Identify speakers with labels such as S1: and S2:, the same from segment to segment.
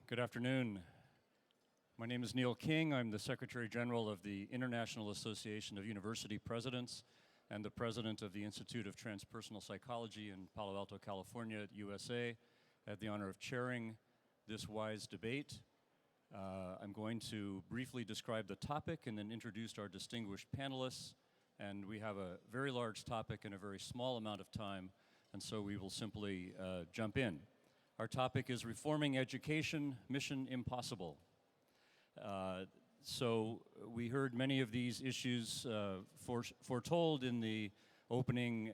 S1: Good afternoon. My name is Neil King. I'm the Secretary General of the International Association of University Presidents and the President of the Institute of Transpersonal Psychology in Palo Alto, California, USA. I have the honor of chairing this WISE debate. I'm going to briefly describe the topic and then introduce our distinguished panelists. And we have a very large topic in a very small amount of time, and so we will simply jump in. Our topic is Reforming Education, Mission Impossible. So we heard many of these issues foretold in the opening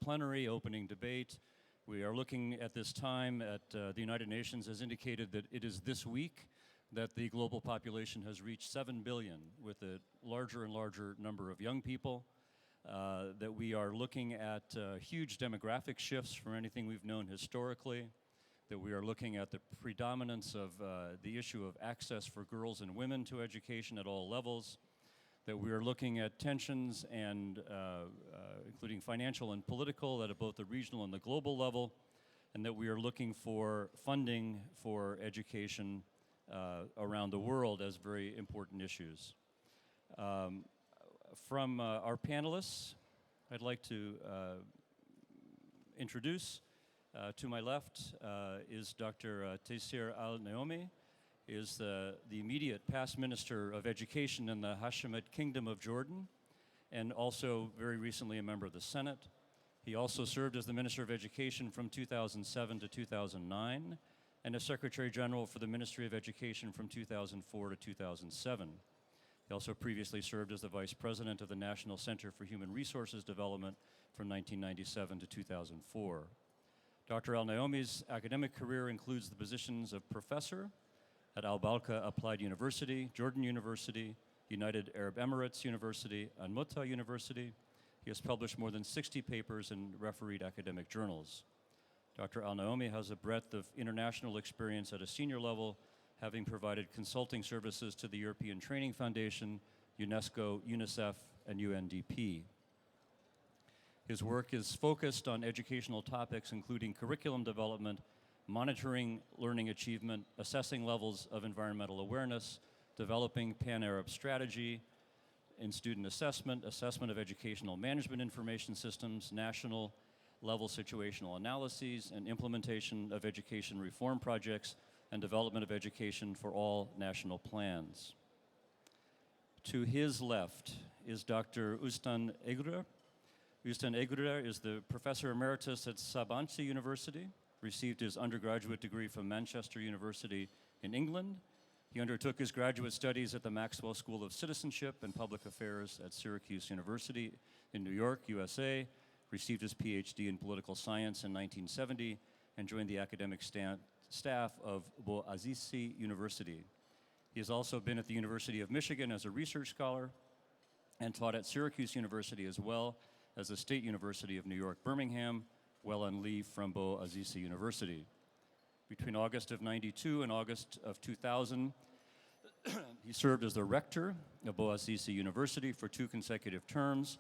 S1: plenary, opening debate. We are looking at this time at the United Nations has indicated that it is this week that the global population has reached 7 billion, with a larger and larger number of young people. That we are looking at huge demographic shifts from anything we've known historically, that we are looking at the predominance of the issue of access for girls and women to education at all levels, that we are looking at tensions and including financial and political at both the regional and the global level, and that we are looking for funding for education around the world as very important issues. From our panelists, I'd like to introduce, to my left is Dr. Taysir Al-Naomi, is the immediate past Minister of Education in the Hashemite Kingdom of Jordan, and also very recently a member of the Senate. He also served as the Minister of Education from 2007 to 2009, and as Secretary General for the Ministry of Education from 2004 to 2007. He also previously served as the Vice President of the National Center for Human Resources Development from 1997 to 2004. Dr. Al-Naomi's academic career includes the positions of professor at Al-Balqa Applied University, Jordan University, United Arab Emirates University, and Mutta University. He has published more than 60 papers in refereed academic journals. Dr. Al-Naomi has a breadth of international experience at a senior level, having provided consulting services to the European Training Foundation, UNESCO, UNICEF, and UNDP. His work is focused on educational topics including curriculum development, monitoring learning achievement, assessing levels of environmental awareness, developing Pan-Arab strategy in student assessment, assessment of educational management information systems, national level situational analyses, and implementation of education reform projects and development of education for all national plans. To his left is Dr. Ustan Egurer. Ustan Egurer is the Professor Emeritus at Sabancı University, received his undergraduate degree from Manchester University in England. He undertook his graduate studies at the Maxwell School of Citizenship and Public Affairs at Syracuse University in New York, USA, received his PhD in political science in 1970, and joined the academic staff of Boazizi University. He has also been at the University of Michigan as a research scholar and taught at Syracuse University as well as the State University of New York, Birmingham, while on leave from Boazizi University. Between August of '92 and August of 2000, he served as the rector of Boazizi University for 2 consecutive terms.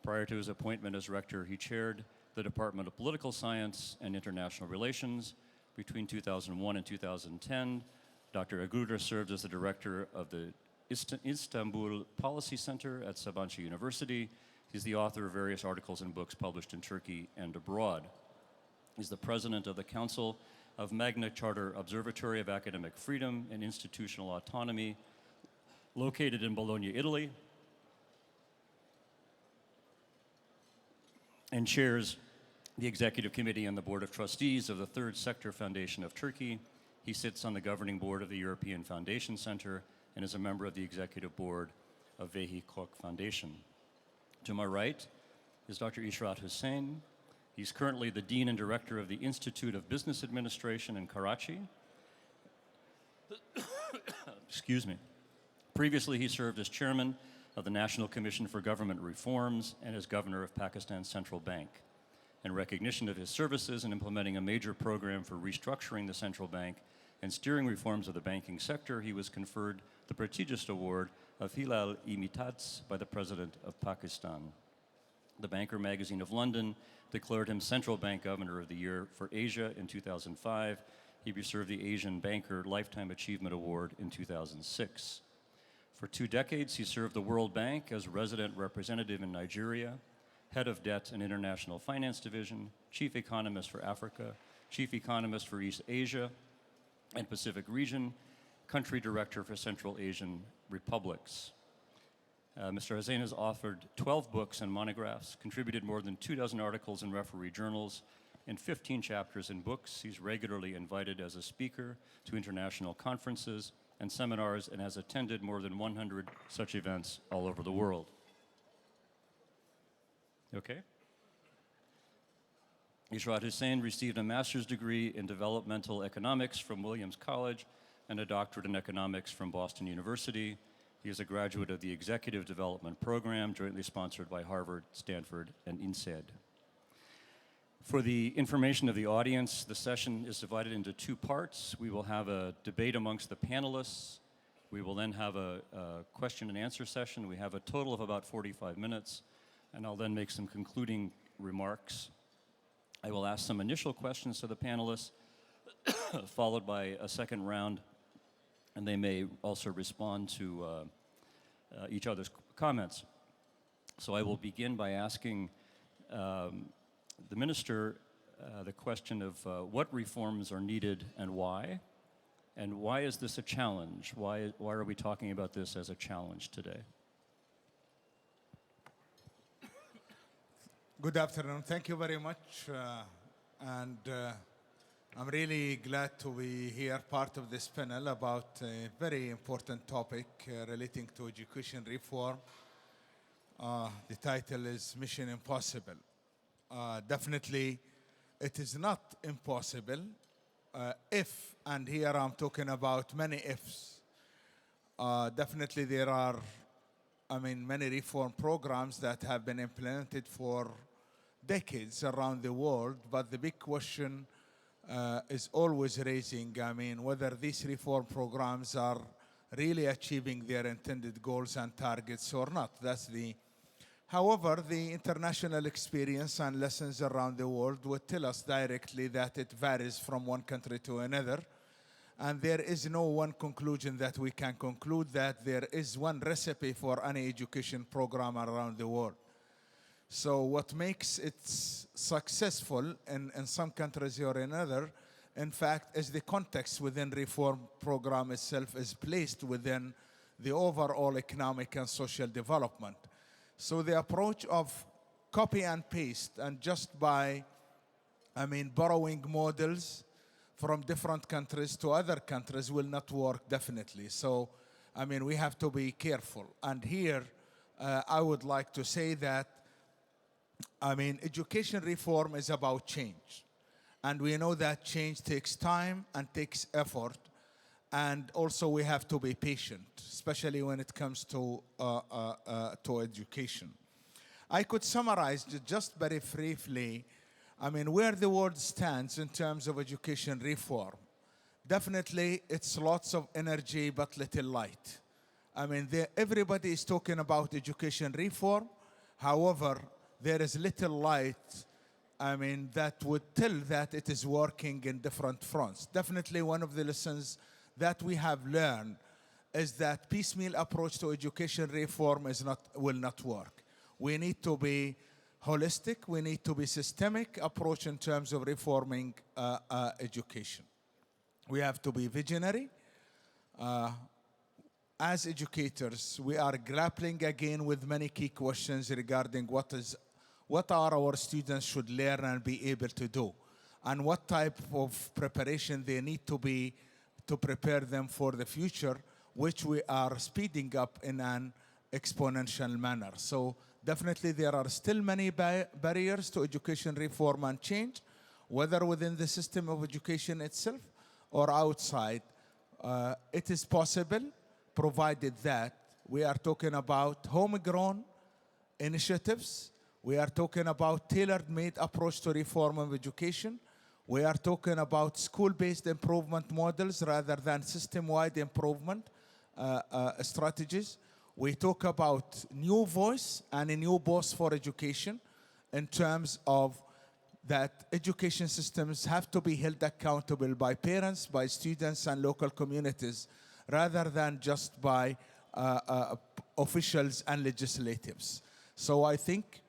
S1: Prior to his appointment as rector, he chaired the Department of Political Science and International Relations. Between 2001 and 2010, Dr. Egurer served as the director of the Istanbul Policy Center at Sabancı University. He's the author of various articles and books published in Turkey and abroad. He's the president of the Council of Magna Charta Observatory of Academic Freedom and Institutional Autonomy, located in Bologna, Italy, and chairs the Executive Committee and the Board of Trustees of the Third Sector Foundation of Turkey. He sits on the governing board of the European Foundation Center and is a member of the Executive Board of Vehih Koç Foundation. To my right is Dr. Ishrat Hussain. He's currently the Dean and Director of the Institute of Business Administration in Karachi. Excuse me. Previously, he served as Chairman of the National Commission for Government Reforms and as Governor of Pakistan's Central Bank. In recognition of his services in implementing a major program for restructuring the central bank and steering reforms of the banking sector, he was conferred the prestigious award of Hilal-e-Mimtaz by the President of Pakistan. The Banker magazine of London declared him Central Bank Governor of the Year for Asia in 2005. He received the Asian Banker Lifetime Achievement Award in 2006. For 2 decades, he served the World Bank as resident representative in Nigeria, head of Debt and International Finance Division, chief economist for Africa, chief economist for East Asia and Pacific region, country director for Central Asian republics. Mr. Hussain has authored 12 books and monographs, contributed more than 24 articles in referee journals, and 15 chapters in books. He's regularly invited as a speaker to international conferences and seminars and has attended more than 100 such events all over the world. Okay? Ishrat Hussain received a master's degree in developmental economics from Williams College and a doctorate in economics from Boston University. He is a graduate of the Executive Development Program, jointly sponsored by Harvard, Stanford, and INSEAD. For the information of the audience, the session is divided into 2 parts. We will have a debate amongst the panelists. We will then have a question and answer session. We have a total of about 45 minutes, and I'll then make some concluding remarks. I will ask some initial questions to the panelists, followed by a second round, and they may also respond to each other's comments. So I will begin by asking the minister the question of what reforms are needed and why is this a challenge? Why are we talking about this as a challenge today?
S2: Good afternoon. Thank you very much. I'm really glad to be here, part of this panel about a very important topic relating to education reform. The title is Mission Impossible. Definitely, it is not impossible if, and here I'm talking about many ifs. Definitely there are, many reform programs that have been implemented for decades around the world, but the big question is always raising, whether these reform programs are really achieving their intended goals and targets or not. However, the international experience and lessons around the world would tell us directly that it varies from one country to another. And there is no one conclusion that we can conclude that there is one recipe for any education program around the world. So what makes it successful in some countries or another, in fact, is the context within reform program itself is placed within the overall economic and social development. So the approach of copy and paste and just by, borrowing models from different countries to other countries will not work definitely. So, we have to be careful. And here, I would like to say that, education reform is about change. And we know that change takes time and takes effort. And also we have to be patient, especially when it comes to education. I could summarize just very briefly, where the world stands in terms of education reform. Definitely, it's lots of energy but little light. Everybody is talking about education reform. However, there is little light, that would tell that it is working in different fronts. Definitely one of the lessons that we have learned is that piecemeal approach to education reform will not work. We need to be holistic. We need to be systemic approach in terms of reforming education. We have to be visionary. As educators, we are grappling again with many key questions regarding what are our students should learn and be able to do, and what type of preparation they need to prepare them for the future, which we are speeding up in an exponential manner. So definitely there are still many barriers to education reform and change, whether within the system of education itself or outside. It is possible, provided that we are talking about homegrown initiatives. We are talking about tailor-made approach to reform of education. We are talking about school-based improvement models rather than system-wide improvement strategies. We talk about new voice and a new boss for education in terms of that education systems have to be held accountable by parents, by students, and local communities, rather than just by officials and legislatives. So I think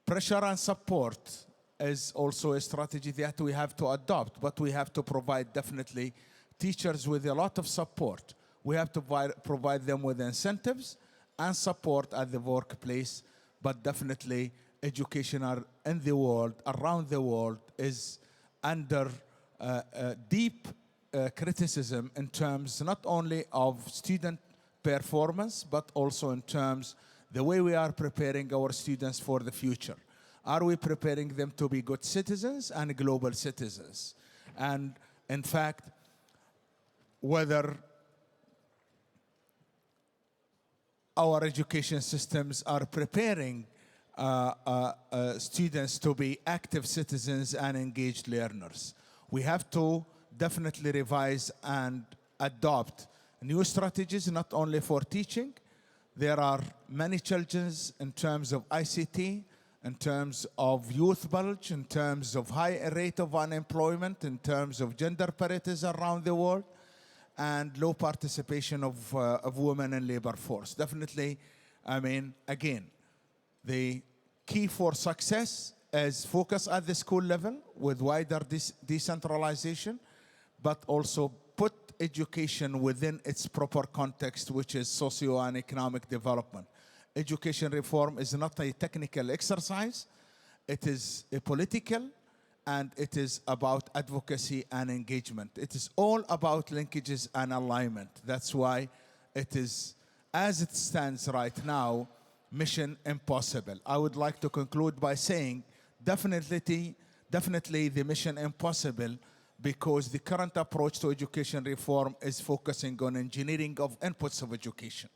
S2: pressure and support is also a strategy that we have to adopt, but we have to provide definitely teachers with a lot of support. We have to provide them with incentives and support at the workplace, but definitely education in the world, around the world, is under deep criticism in terms not only of student performance, but also in terms the way we are preparing our students for the future. Are we preparing them to be good citizens and global citizens? And in fact, whether our education systems are preparing students to be active citizens and engaged learners. We have to definitely revise and adopt new strategies, not only for teaching. There are many challenges in terms of ICT, in terms of youth bulge, in terms of high rate of unemployment, in terms of gender parities around the world, and low participation of women in labor force. Definitely, I mean, again, the key for success is focus at the school level with wider decentralization, but also put education within its proper context, which is socio and economic development. Education reform is not a technical exercise. It is a political, and it is about advocacy and engagement. It is all about linkages and alignment. That's why it is, as it stands right now, mission impossible. I would like to conclude by saying definitely the mission impossible, because the current approach to education reform is focusing on engineering of inputs of education.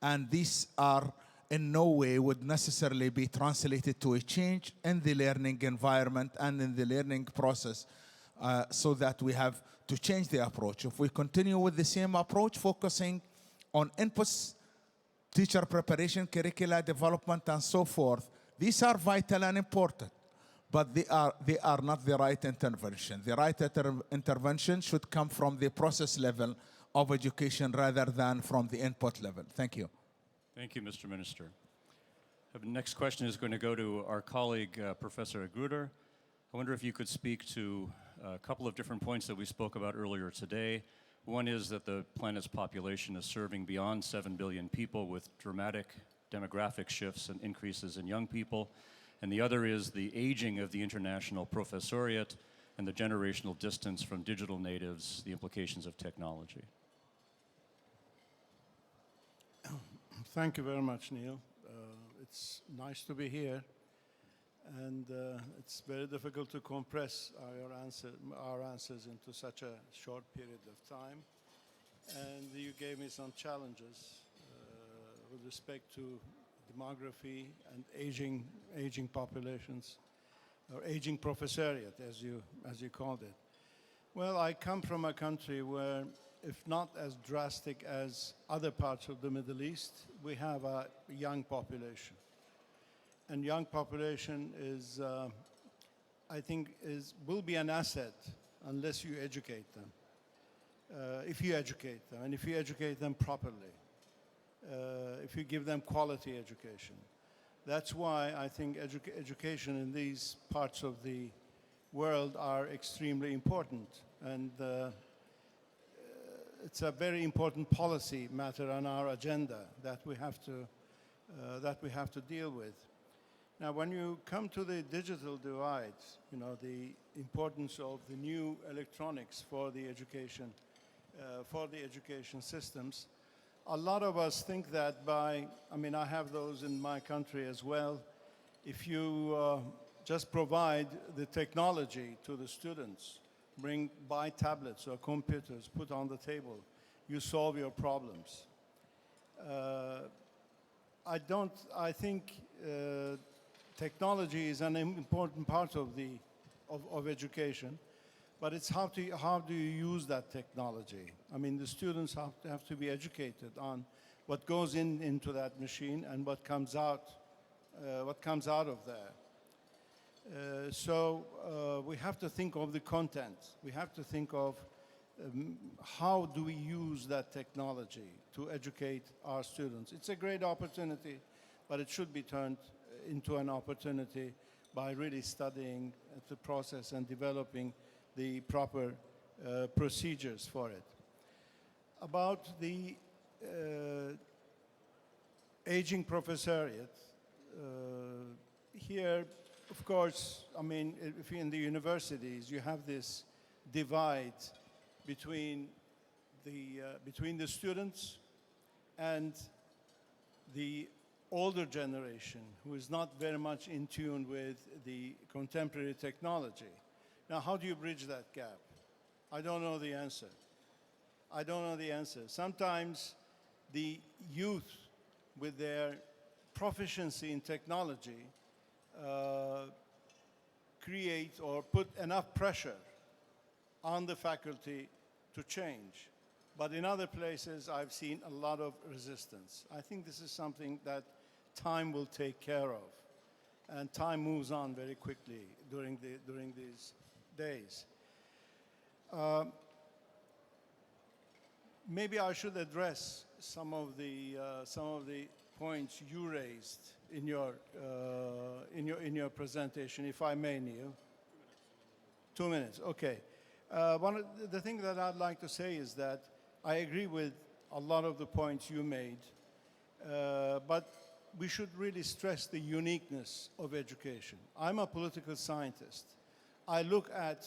S2: And these are in no way would necessarily be translated to a change in the learning environment and in the learning process, so that we have to change the approach. If we continue with the same approach, focusing on inputs, teacher preparation, curricula development, and so forth, these are vital and important, but they are not the right intervention. The right intervention should come from the process level of education rather than from the input level. Thank you.
S1: Thank you, Mr. Minister. The next question is going to go to our colleague, Professor Gruder. I wonder if you could speak to a couple of different points that we spoke about earlier today. One is that the planet's population is serving beyond 7 billion people with dramatic demographic shifts and increases in young people. And the other is the aging of the international professoriate and the generational distance from digital natives, the implications of technology.
S3: Thank you very much, Neil. It's nice to be here, and it's very difficult to compress our answers into such a short period of time. And you gave me some challenges with respect to demography and aging populations, or aging professoriate, as you called it. Well, I come from a country where, if not as drastic as other parts of the Middle East, we have a young population. And young population is, I think, will be an asset unless you educate them. If you educate them, and if you educate them properly, if you give them quality education. That's why I think education in these parts of the world are extremely important. And it's a very important policy matter on our agenda that we have to deal with. Now, when you come to the digital divide, you know, the importance of the new electronics for the education systems, a lot of us think that I have those in my country as well. If you just provide the technology to the students, buy tablets or computers, put on the table, you solve your problems. I think technology is an important part of education, but it's how do you use that technology? I mean, the students have to be educated on what goes into that machine and what comes out of there. So we have to think of the content. We have to think of how do we use that technology to educate our students. It's a great opportunity, but it should be turned into an opportunity by really studying the process and developing the proper procedures for it. About the aging professoriate, here, of course, I mean, if you're in the universities, you have this divide between the students and the older generation who is not very much in tune with the contemporary technology. Now, how do you bridge that gap? I don't know the answer. I don't know the answer. Sometimes the youth, with their proficiency in technology, create or put enough pressure on the faculty to change. But in other places, I've seen a lot of resistance. I think this is something that time will take care of. And time moves on very quickly during these days. Maybe I should address some of the points you raised in your presentation, if I may, Neil. 2 minutes, okay. One of the things that I'd like to say is that I agree with a lot of the points you made, but we should really stress the uniqueness of education. I'm a political scientist. I look at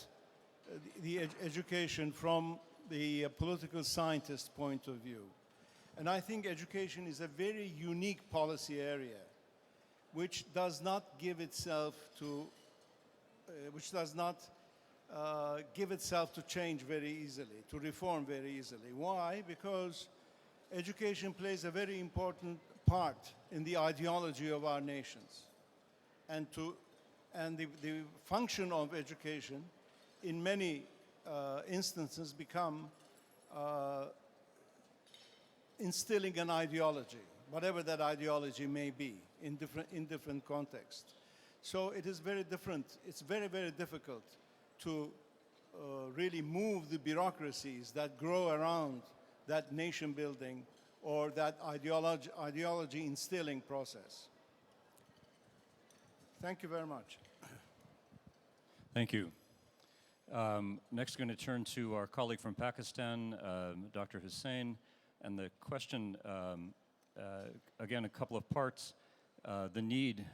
S3: the education from the political scientist point of view. And I think education is a very unique policy area which does not give itself to change very easily, to reform very easily. Why? Because education plays a very important part in the ideology of our nations. And the function of education in many instances become instilling an ideology, whatever that ideology may be, in different contexts. So it is very different. It's very, very difficult to really move the bureaucracies that grow around that nation building or that ideology instilling process. Thank you very much.
S1: Thank you. Next, we're going to turn to our colleague from Pakistan, Dr. Hussain. And the question, again, a couple of parts. The need,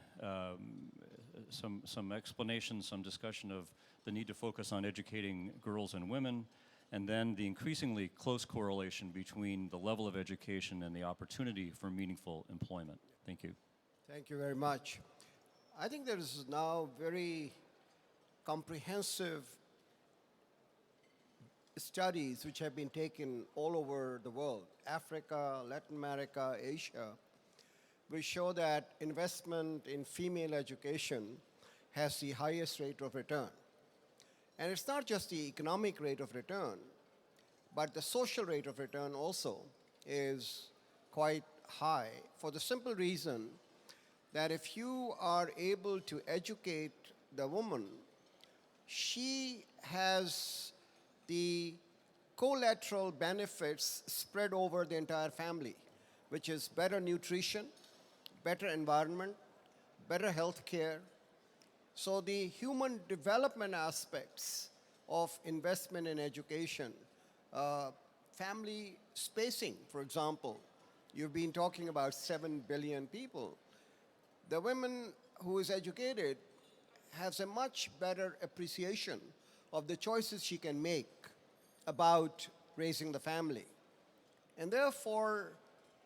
S1: some explanation, some discussion of the need to focus on educating girls and women, and then the increasingly close correlation between the level of education and the opportunity for meaningful employment. Thank you.
S4: Thank you very much. I think there is now very comprehensive studies which have been taken all over the world, Africa, Latin America, Asia, which show that investment in female education has the highest rate of return. And it's not just the economic rate of return, but the social rate of return also is quite high, for the simple reason that if you are able to educate the woman, she has the collateral benefits spread over the entire family, which is better nutrition, better environment, better health care. So the human development aspects of investment in education, family spacing, for example, you've been talking about 7 billion people. The woman who is educated has a much better appreciation of the choices she can make about raising the family. And therefore,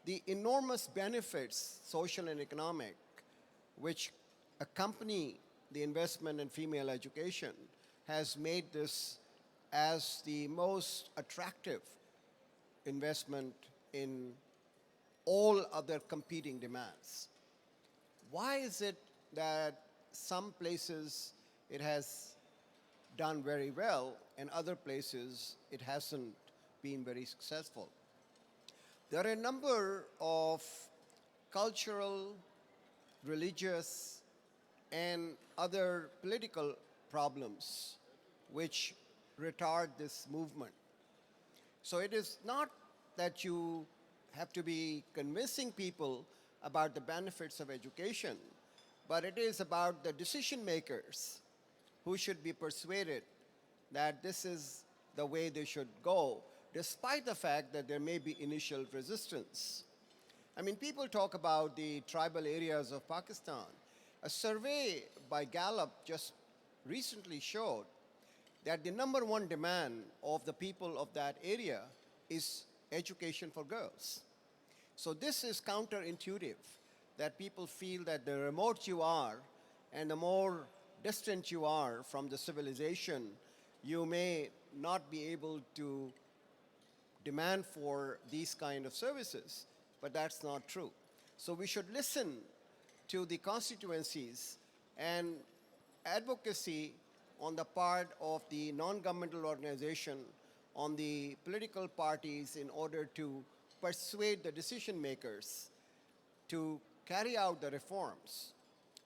S4: the enormous benefits, social and economic, which accompany the investment in female education has made this as the most attractive investment in all other competing demands. Why is it that some places it has done very well and other places it hasn't been very successful? There are a number of cultural, religious, and other political problems which retard this movement. So it is not that you have to be convincing people about the benefits of education, but it is about the decision makers who should be persuaded that this is the way they should go, despite the fact that there may be initial resistance. I mean, people talk about the tribal areas of Pakistan. A survey by Gallup just recently showed that the number one demand of the people of that area is education for girls. So this is counterintuitive, that people feel that the remote you are and the more distant you are from the civilization, you may not be able to demand for these kind of services, but that's not true. So we should listen to the constituencies and advocacy on the part of the non-governmental organization, on the political parties in order to persuade the decision makers to carry out the reforms.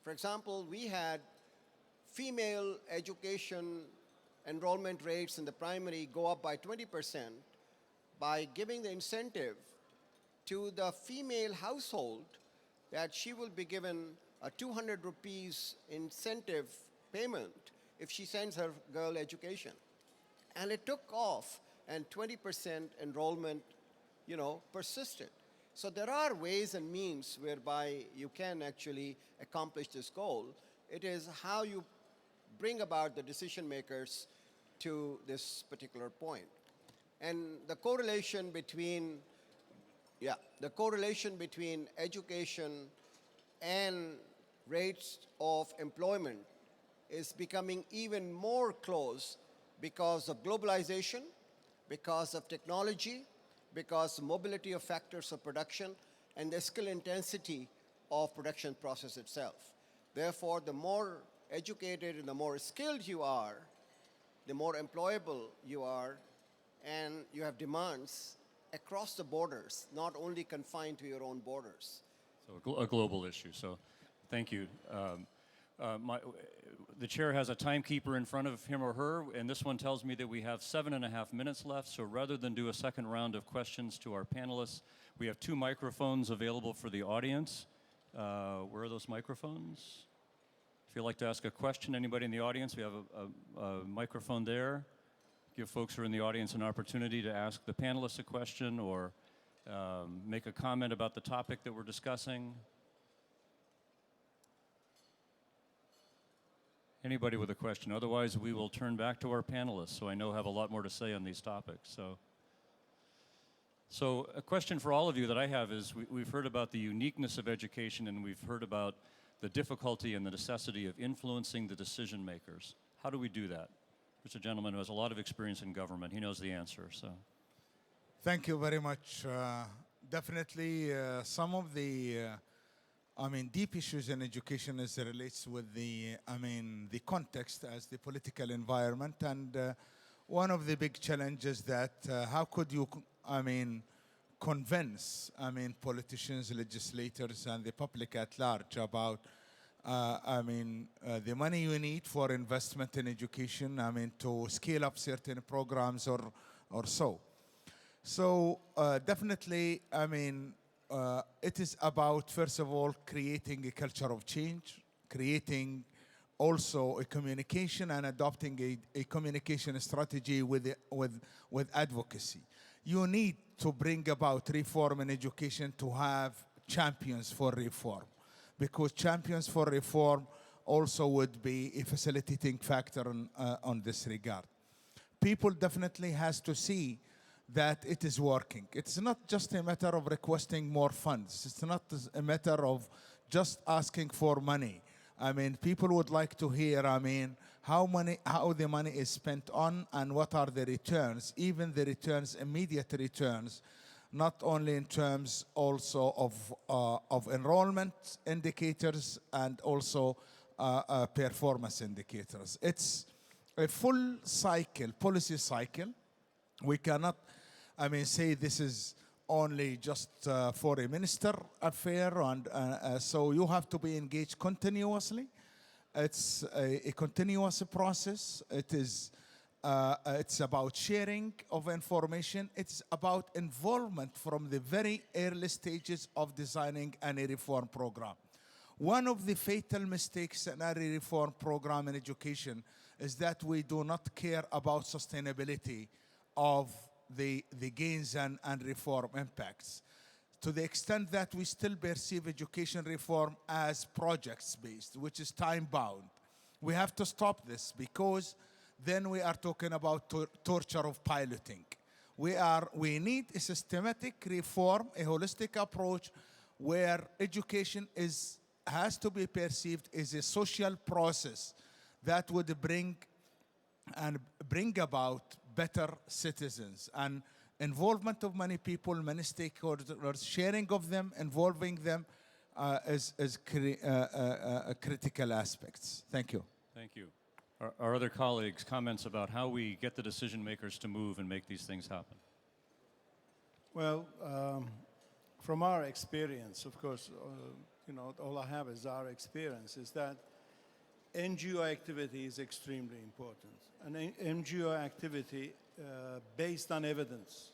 S4: For example, we had female education enrollment rates in the primary go up by 20% by giving the incentive to the female household that she will be given a 200 rupees incentive payment if she sends her girl education. And it took off, and 20% enrollment, persisted. So there are ways and means whereby you can actually accomplish this goal. It is how you bring about the decision makers to this particular point. And the correlation between education and rates of employment is becoming even more close because of globalization, because of technology, because of mobility of factors of production, and the skill intensity of production process itself. Therefore, the more educated and the more skilled you are, the more employable you are, and you have demands across the borders, not only confined to your own borders.
S1: So a global issue. So thank you. The chair has a timekeeper in front of him or her, and this one tells me that we have 7.5 minutes left. So rather than do a second round of questions to our panelists, we have 2 microphones available for the audience. Where are those microphones? If you'd like to ask a question, anybody in the audience, we have a microphone there. Give folks who are in the audience an opportunity to ask the panelists a question or make a comment about the topic that we're discussing. Anybody with a question? Otherwise, we will turn back to our panelists, so I know have a lot more to say on these topics. So a question for all of you that I have is, we've heard about the uniqueness of education, and we've heard about the difficulty and the necessity of influencing the decision makers. How do we do that? There's a gentleman who has a lot of experience in government. He knows the answer. So,
S2: Thank you very much. Definitely, some of the deep issues in education as it relates with the context as the political environment. And one of the big challenges that how could you, convince, politicians, legislators, and the public at large about, the money you need for investment in education, to scale up certain programs or so. So definitely, it is about, first of all, creating a culture of change, creating also a communication and adopting a communication strategy with advocacy. You need to bring about reform in education to have champions for reform, because champions for reform also would be a facilitating factor on this regard. People definitely has to see that it is working. It's not just a matter of requesting more funds. It's not a matter of just asking for money. People would like to hear, how the money is spent on and what are the returns, even the returns, immediate returns, not only in terms also of enrollment indicators and also performance indicators. It's a full cycle, policy cycle. We cannot, say this is only just for a minister affair, and so you have to be engaged continuously. It's a continuous process. It's about sharing of information. It's about involvement from the very early stages of designing any reform program. One of the fatal mistakes in any reform program in education is that we do not care about sustainability of the gains and reform impacts, to the extent that we still perceive education reform as projects based, which is time bound. We have to stop this, because then we are talking about torture of piloting. We need a systematic reform, a holistic approach where education has to be perceived as a social process that would bring about better citizens, and involvement of many people, many stakeholders, sharing of them, involving them is critical aspects. Thank you.
S1: Thank you. Our other colleagues, comments about how we get the decision makers to move and make these things happen?
S3: Well, from our experience, of course, all I have is our experience, is that NGO activity is extremely important. And NGO activity based on evidence,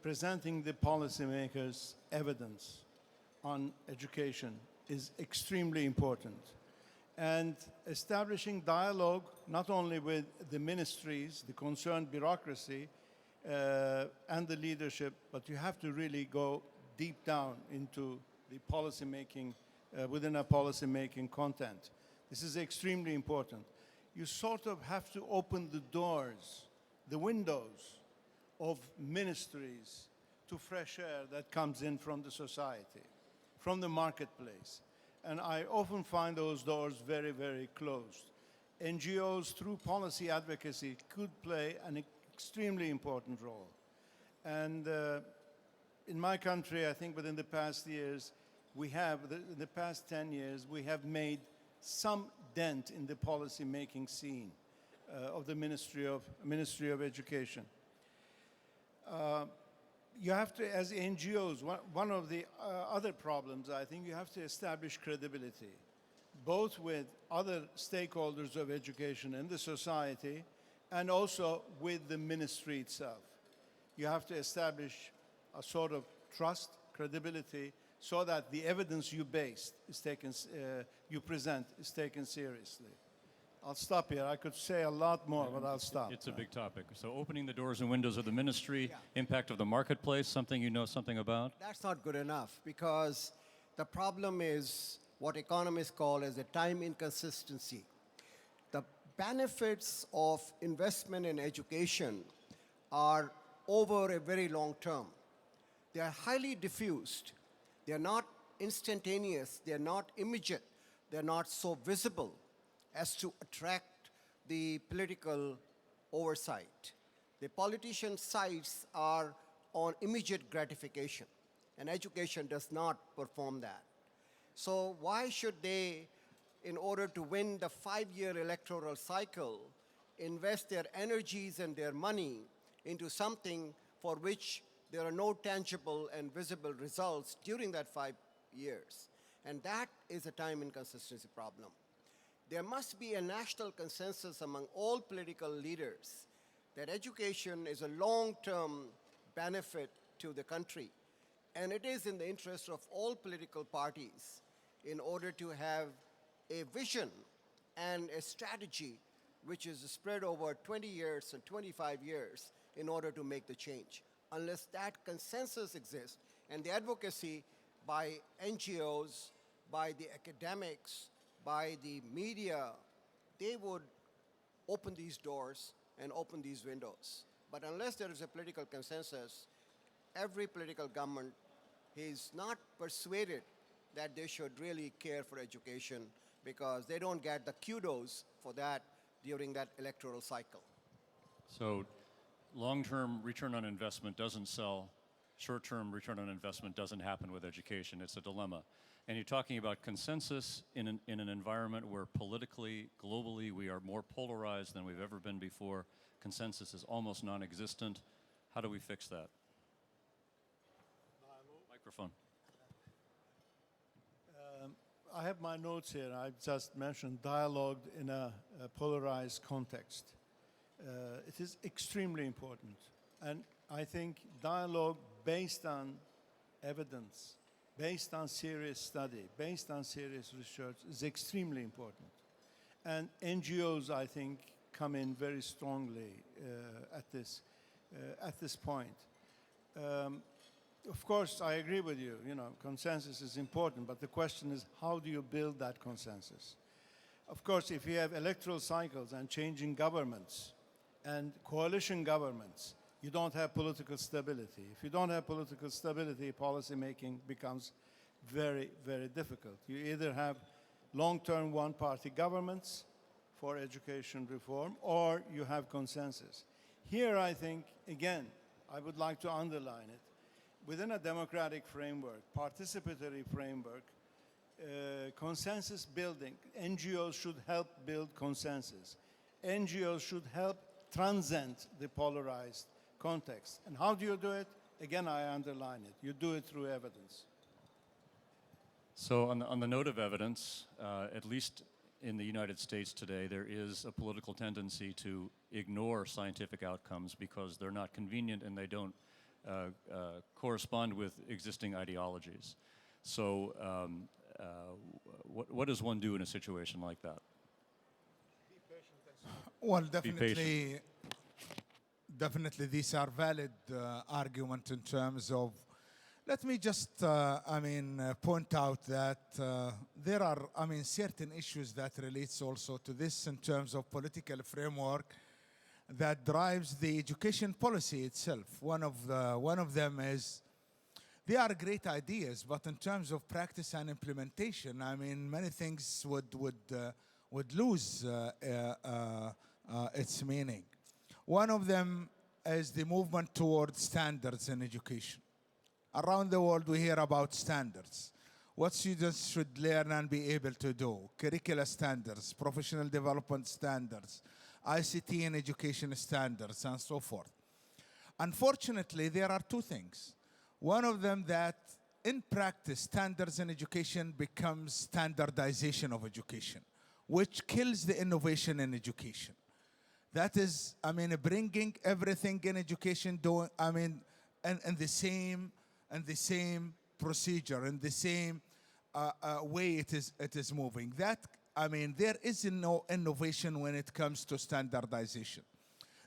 S3: presenting the policymakers evidence on education is extremely important. And establishing dialogue not only with the ministries, the concerned bureaucracy, and the leadership, but you have to really go deep down into the policy making, within a policy making content. This is extremely important. You sort of have to open the doors, the windows of ministries to fresh air that comes in from the society, from the marketplace. And I often find those doors very, very closed. NGOs, through policy advocacy, could play an extremely important role. And in my country, I think within the past years, in the past 10 years, we have made some dent in the policy-making scene of the Ministry of Education. You have to, as NGOs, one of the other problems, I think, you have to establish credibility, both with other stakeholders of education in the society and also with the ministry itself. You have to establish a sort of trust, credibility, so that the evidence you present is taken seriously. I'll stop here. I could say a lot more, but I'll stop.
S1: It's a big topic. So opening the doors and windows of the ministry, impact of the marketplace, something you know something about?
S4: That's not good enough, because the problem is what economists call as a time inconsistency. The benefits of investment in education are over a very long term. They are highly diffused. They are not instantaneous. They are not immediate. They are not so visible as to attract the political oversight. The politicians' sights are on immediate gratification, and education does not perform that. So why should they, in order to win the 5-year electoral cycle, invest their energies and their money into something for which there are no tangible and visible results during that 5 years? And that is a time inconsistency problem. There must be a national consensus among all political leaders that education is a long-term benefit to the country. And it is in the interest of all political parties in order to have a vision and a strategy which is spread over 20 years and 25 years in order to make the change. Unless that consensus exists and the advocacy by NGOs, by the academics, by the media, they would open these doors and open these windows. But unless there is a political consensus, every political government is not persuaded that they should really care for education, because they don't get the kudos for that during that electoral cycle.
S1: So long-term return on investment doesn't sell. Short-term return on investment doesn't happen with education. It's a dilemma. And you're talking about consensus in an environment where politically, globally, we are more polarized than we've ever been before. Consensus is almost non-existent. How do we fix that? Microphone.
S3: I have my notes here. I've just mentioned dialogue in a polarized context. It is extremely important. And I think dialogue based on evidence, based on serious study, based on serious research is extremely important. And NGOs, I think, come in very strongly at this point. Of course, I agree with you. You know, consensus is important, but the question is, how do you build that consensus? Of course, if you have electoral cycles and changing governments and coalition governments, you don't have political stability. If you don't have political stability, policy making becomes very, very difficult. You either have long-term one-party governments for education reform, or you have consensus. Here, I think, again, I would like to underline it. Within a democratic framework, participatory framework, consensus building, NGOs should help build consensus. NGOs should help transcend the polarized context. And how do you do it? Again, I underline it. You do it through evidence.
S1: So on the note of evidence, at least in the United States today, there is a political tendency to ignore scientific outcomes because they're not convenient and they don't correspond with existing ideologies. So what does one do in a situation like that?
S2: Well,
S1: patient.
S2: definitely these are valid arguments in terms of. Let me just, point out that there are, certain issues that relates also to this in terms of political framework that drives the education policy itself. One of them is they are great ideas, but in terms of practice and implementation, many things would lose its meaning. One of them is the movement towards standards in education. Around the world, we hear about standards. What students should learn and be able to do. Curricular standards, professional development standards, ICT and education standards, and so forth. Unfortunately, there are two things. One of them that in practice, standards in education becomes standardization of education, which kills the innovation in education. That is, bringing everything in education, in the same procedure, in the same way it is moving. There is no innovation when it comes to standardization.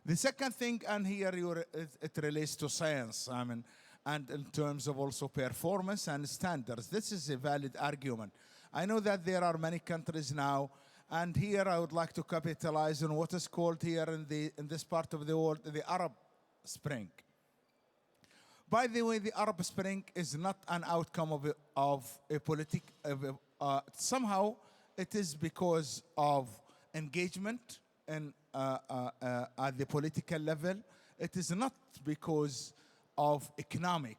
S2: The second thing, and here it relates to science, and in terms of also performance and standards. This is a valid argument. I know that there are many countries now, and here I would like to capitalize on what is called here in this part of the world the Arab Spring. By the way, the Arab Spring is not an outcome of a somehow it is because of engagement at the political level. It is not because of economic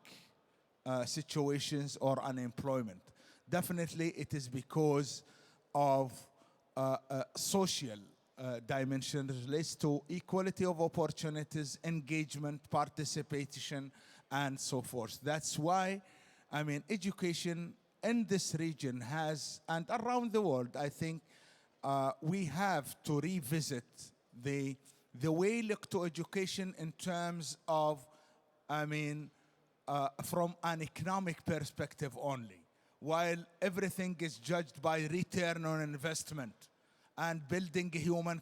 S2: situations or unemployment. Definitely it is because of social dimension relates to equality of opportunities, engagement, participation, and so forth. That's why, education in this region has, and around the world, I think we have to revisit the way look to education in terms of, from an economic perspective only. While everything is judged by return on investment and building human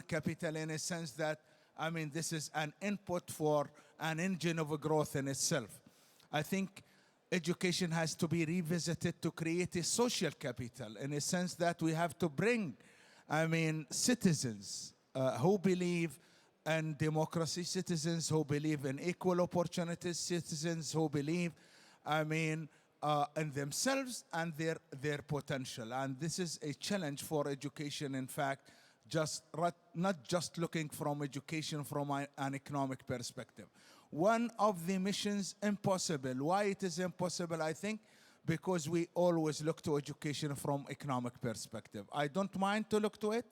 S2: capital in a sense that this is an input for an engine of growth in itself. I think education has to be revisited to create a social capital in a sense that we have to bring, citizens who believe in democracy, citizens who believe in equal opportunities, citizens who believe, in themselves and their potential. And this is a challenge for education, in fact, not just looking from education from an economic perspective. One of the missions impossible. Why it is impossible, I think? Because we always look to education from economic perspective. I don't mind to look to it,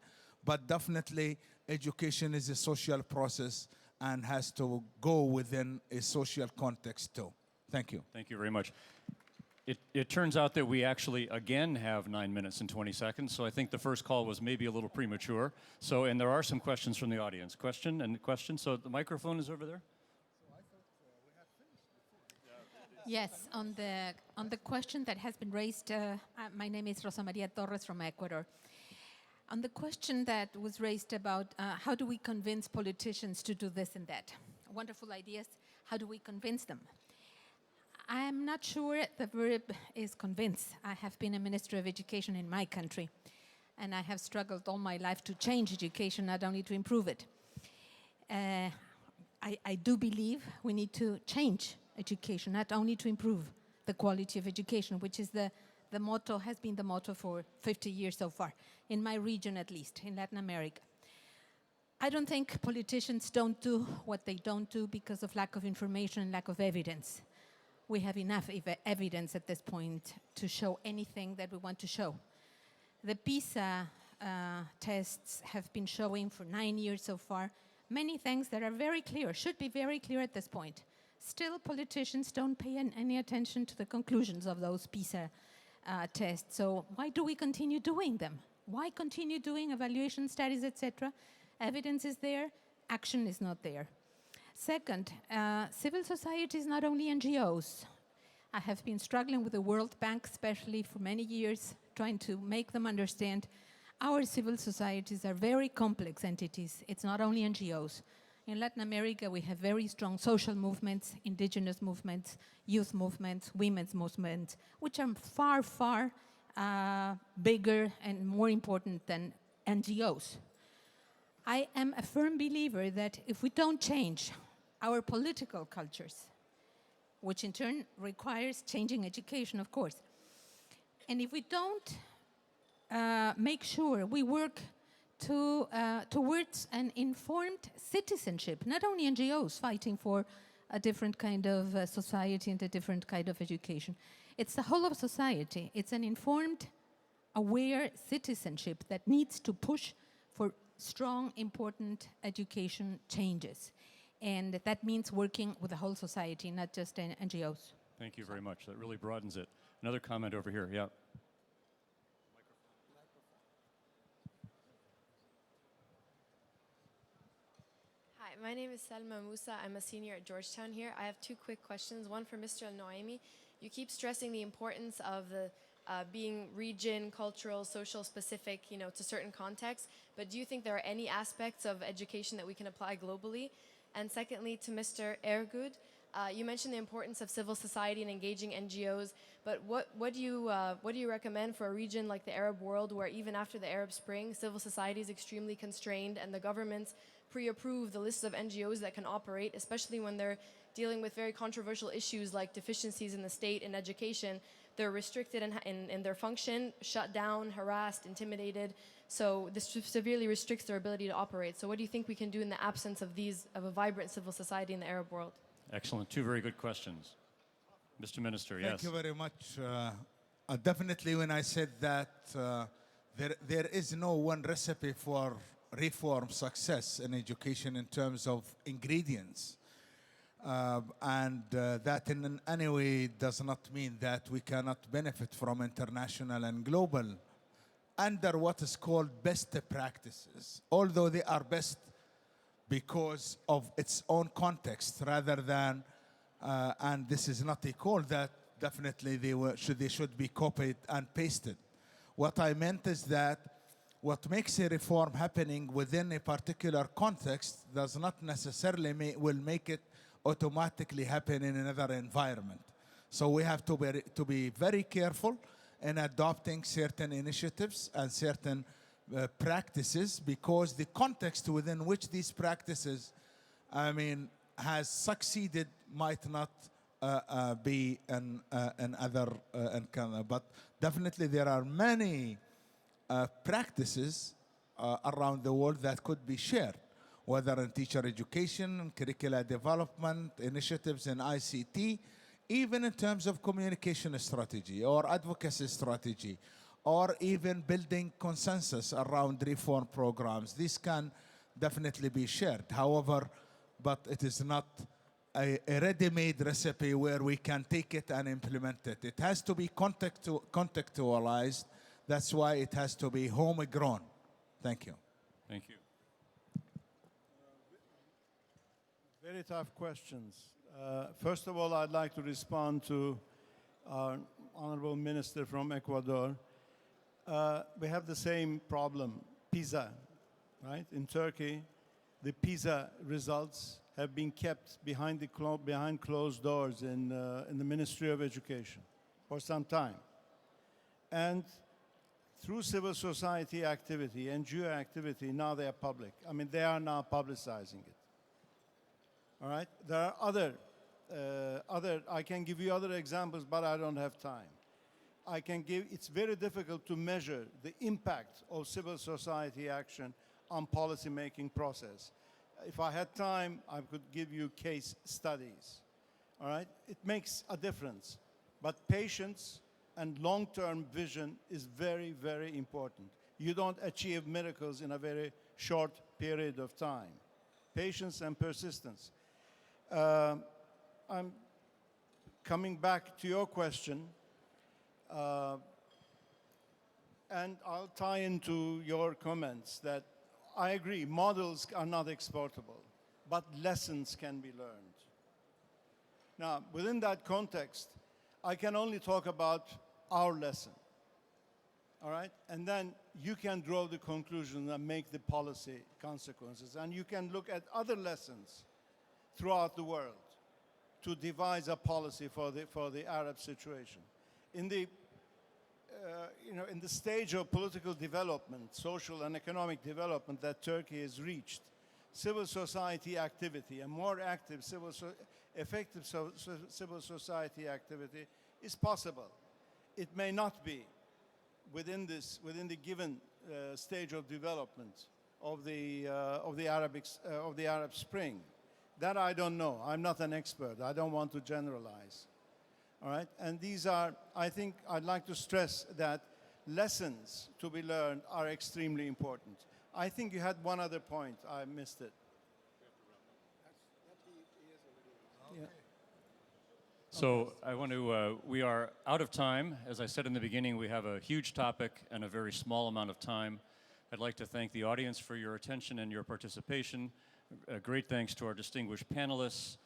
S2: but definitely education is a social process and has to go within a social context too. Thank you.
S1: Thank you very much. It turns out that we actually again have 9 minutes and 20 seconds, so I think the first call was maybe a little premature. So, and there are some questions from the audience. Question. So the microphone is over there.
S5: Yes, on the question that has been raised, my name is Rosa Maria Torres from Ecuador. On the question that was raised about how do we convince politicians to do this and that, wonderful ideas, how do we convince them? I am not sure the verb is convince. I have been a Minister of Education in my country, and I have struggled all my life to change education, not only to improve it. I do believe we need to change education, not only to improve the quality of education, which is the motto, has been the motto for 50 years so far, in my region at least, in Latin America. I don't think politicians don't do what they don't do because of lack of information and lack of evidence. We have enough evidence at this point to show anything that we want to show. The PISA tests have been showing for 9 years so far many things that are very clear, should be very clear at this point. Still, politicians don't pay any attention to the conclusions of those PISA tests. So why do we continue doing them? Why continue doing evaluation studies, etc.? Evidence is there, action is not there. Second, civil society is not only NGOs. I have been struggling with the World Bank, especially for many years, trying to make them understand our civil societies are very complex entities. It's not only NGOs. In Latin America, we have very strong social movements, indigenous movements, youth movements, women's movements, which are far, far bigger and more important than NGOs. I am a firm believer that if we don't change our political cultures, which in turn requires changing education, of course, and if we don't make sure we work towards an informed citizenship, not only NGOs fighting for a different kind of society and a different kind of education. It's the whole of society. It's an informed, aware citizenship that needs to push for strong, important education changes. And that means working with the whole society, not just NGOs.
S1: Thank you very much. That really broadens it. Another comment over here. Yeah.
S6: Hi, my name is Salma Musa. I'm a senior at Georgetown here. I have two quick questions. One for Mr. Al-Noaimi. You keep stressing the importance of the being region, cultural, social specific, to certain contexts. But do you think there are any aspects of education that we can apply globally? And secondly, to Mr. Ergud, you mentioned the importance of civil society and engaging NGOs. But what do you recommend for a region like the Arab world, where even after the Arab Spring, civil society is extremely constrained and the governments pre-approve the lists of NGOs that can operate, especially when they're dealing with very controversial issues like deficiencies in the state and education? They're restricted in their function, shut down, harassed, intimidated. So this severely restricts their ability to operate. So what do you think we can do in the absence of a vibrant civil society in the Arab world?
S1: Excellent. Two very good questions. Mr. Minister, yes.
S2: Thank you very much. Definitely when I said that there is no one recipe for reform success in education in terms of ingredients. That in any way does not mean that we cannot benefit from international and global under what is called best practices, although they are best because of its own context rather than, and this is not a call that definitely they should be copied and pasted. What I meant is that what makes a reform happening within a particular context does not necessarily will make it automatically happen in another environment. So we have to be very careful in adopting certain initiatives and certain practices, because the context within which these practices, has succeeded might not be another. But definitely there are many practices around the world that could be shared, whether in teacher education, curricular development, initiatives in ICT, even in terms of communication strategy or advocacy strategy, or even building consensus around reform programs. These can definitely be shared. However, but it is not a ready-made recipe where we can take it and implement it. It has to be contextualized. That's why it has to be homegrown. Thank you.
S1: Thank you.
S3: Very tough questions. First of all, I'd like to respond to our honorable minister from Ecuador. We have the same problem, PISA, right? In Turkey, the PISA results have been kept behind closed doors in the Ministry of Education for some time. And through civil society activity, NGO activity, now they are public. I mean, they are now publicizing it. All right? There are I can give you other examples, but I don't have time. It's very difficult to measure the impact of civil society action on policy-making process. If I had time, I could give you case studies. All right? It makes a difference. But patience and long-term vision is very, very important. You don't achieve miracles in a very short period of time. Patience and persistence. I'm coming back to your question, and I'll tie into your comments that I agree, models are not exportable, but lessons can be learned. Now, within that context, I can only talk about our lesson, all right? And then you can draw the conclusion and make the policy consequences, and you can look at other lessons throughout the world to devise a policy for the Arab situation. In the in the stage of political development, social and economic development that Turkey has reached, civil society activity, a more active effective civil society activity is possible. It may not be within the given stage of development of the Arab Spring. That I don't know. I'm not an expert. I don't want to generalize. All right? And these are, I think, I'd like to stress that lessons to be learned are extremely important. I think you had one other point. I missed it. Yeah.
S1: So I want to, we are out of time. As I said in the beginning, we have a huge topic and a very small amount of time. I'd like to thank the audience for your attention and your participation. Great thanks to our distinguished panelists,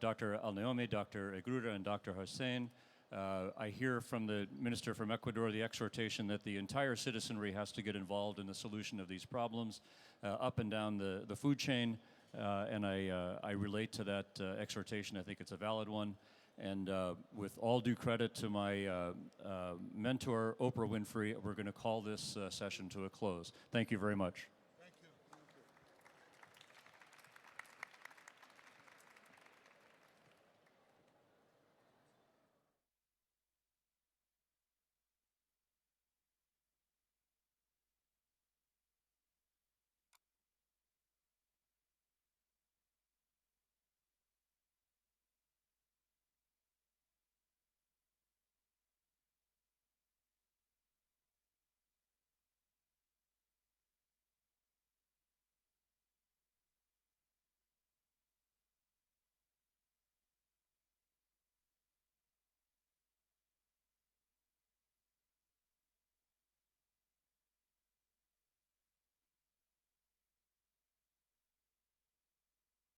S1: Dr. Al-Naomi, Dr. Egruda, and Dr. Hussein. I hear from the Minister from Ecuador the exhortation that the entire citizenry has to get involved in the solution of these problems up and down the food chain, and I relate to that exhortation. I think it's a valid one. And with all due credit to my mentor, Oprah Winfrey, we're going to call this session to a close. Thank you very much.